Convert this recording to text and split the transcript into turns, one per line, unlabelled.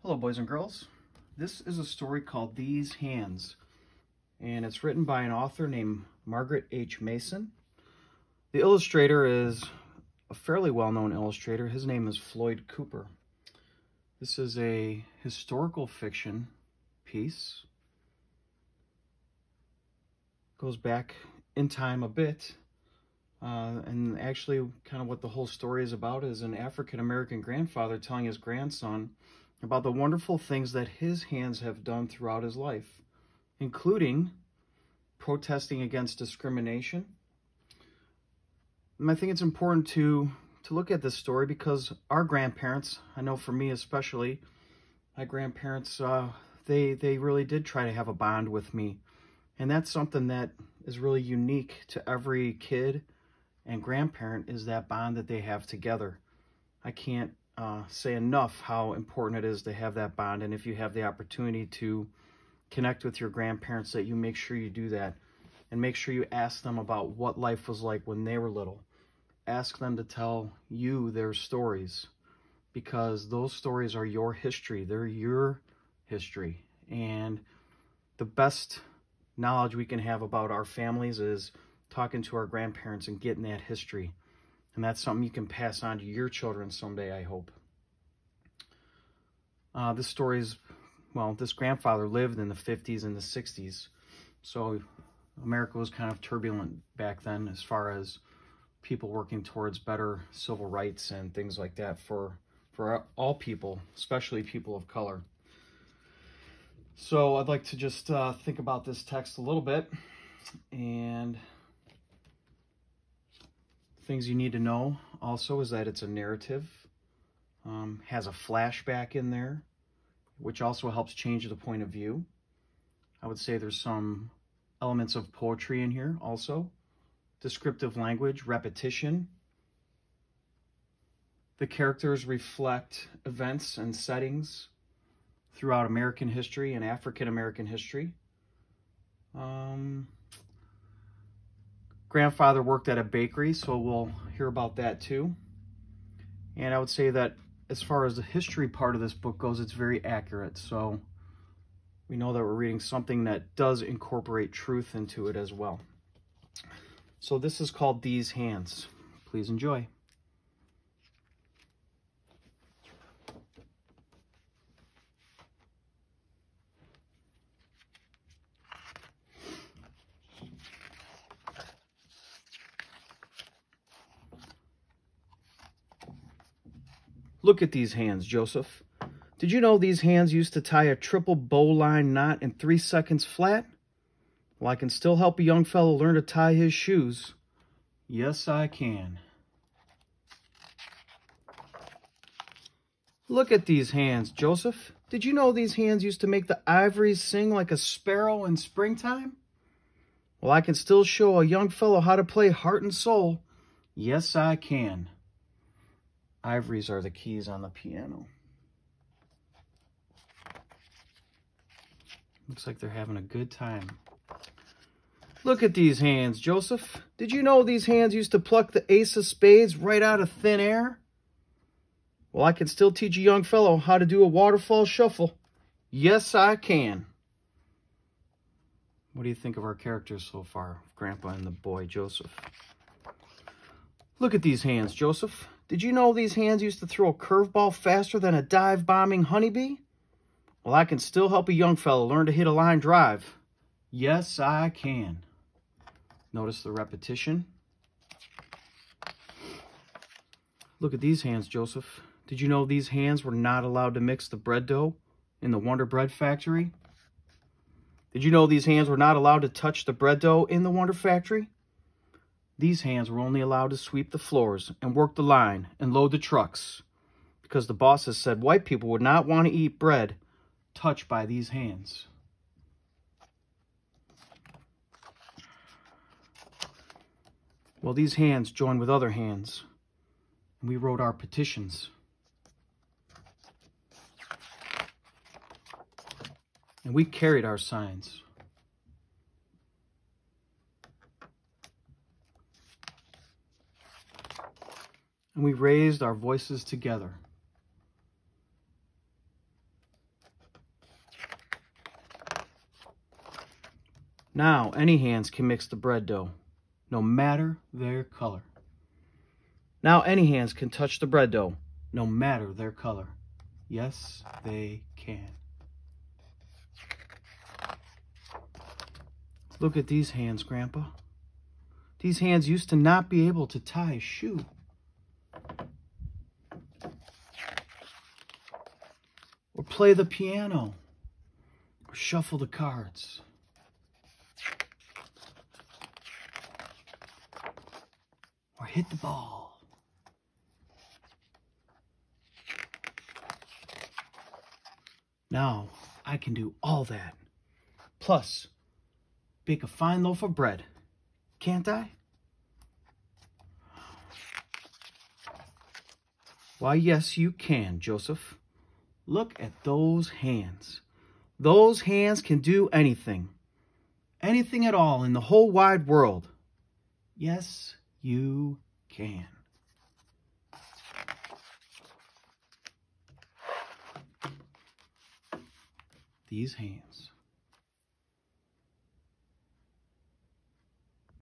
Hello, boys and girls. This is a story called These Hands, and it's written by an author named Margaret H. Mason. The illustrator is a fairly well-known illustrator. His name is Floyd Cooper. This is a historical fiction piece. Goes back in time a bit, and actually kind of what the whole story is about is an African-American grandfather telling his grandson about the wonderful things that his hands have done throughout his life, including protesting against discrimination. And I think it's important to look at this story because our grandparents, I know for me especially, my grandparents, they really did try to have a bond with me. And that's something that is really unique to every kid and grandparent, is that bond that they have together. I can't say enough how important it is to have that bond. And if you have the opportunity to connect with your grandparents, that you make sure you do that. And make sure you ask them about what life was like when they were little. Ask them to tell you their stories, because those stories are your history. They're your history. And the best knowledge we can have about our families is talking to our grandparents and getting that history. And that's something you can pass on to your children someday, I hope. This story is, well, this grandfather lived in the 50s and the 60s. So America was kind of turbulent back then as far as people working towards better civil rights and things like that for all people, especially people of color. So I'd like to just think about this text a little bit, and things you need to know also is that it's a narrative, has a flashback in there, which also helps change the point of view. I would say there's some elements of poetry in here also, descriptive language, repetition. The characters reflect events and settings throughout American history and African American history. Grandfather worked at a bakery, so we'll hear about that too. And I would say that as far as the history part of this book goes, it's very accurate. So we know that we're reading something that does incorporate truth into it as well. So this is called These Hands. Please enjoy. Look at these hands, Joseph. Did you know these hands used to tie a triple bowline knot in 3 seconds flat? Well, I can still help a young fellow learn to tie his shoes. Yes, I can. Look at these hands, Joseph. Did you know these hands used to make the ivories sing like a sparrow in springtime? Well, I can still show a young fellow how to play heart and soul. Yes, I can. Ivories are the keys on the piano. Looks like they're having a good time. Look at these hands, Joseph. Did you know these hands used to pluck the ace of spades right out of thin air? Well, I can still teach a young fellow how to do a waterfall shuffle. Yes, I can. What do you think of our characters so far, Grandpa and the boy, Joseph? Look at these hands, Joseph. Did you know these hands used to throw a curveball faster than a dive-bombing honeybee? Well, I can still help a young fellow learn to hit a line drive. Yes, I can. Notice the repetition. Look at these hands, Joseph. Did you know these hands were not allowed to mix the bread dough in the Wonder Bread Factory? Did you know these hands were not allowed to touch the bread dough in the Wonder Factory? These hands were only allowed to sweep the floors and work the line and load the trucks, because the bosses said white people would not want to eat bread touched by these hands. Well, these hands joined with other hands, and we wrote our petitions. And we carried our signs. And we raised our voices together. Now, any hands can mix the bread dough, no matter their color. Now, any hands can touch the bread dough, no matter their color. Yes, they can. Look at these hands, Grandpa. These hands used to not be able to tie a shoe. Or play the piano. Or shuffle the cards. Or hit the ball. Now, I can do all that. Plus, bake a fine loaf of bread. Can't I? Why, yes, you can, Joseph. Look at those hands. Those hands can do anything. Anything at all in the whole wide world. Yes, you can. These hands.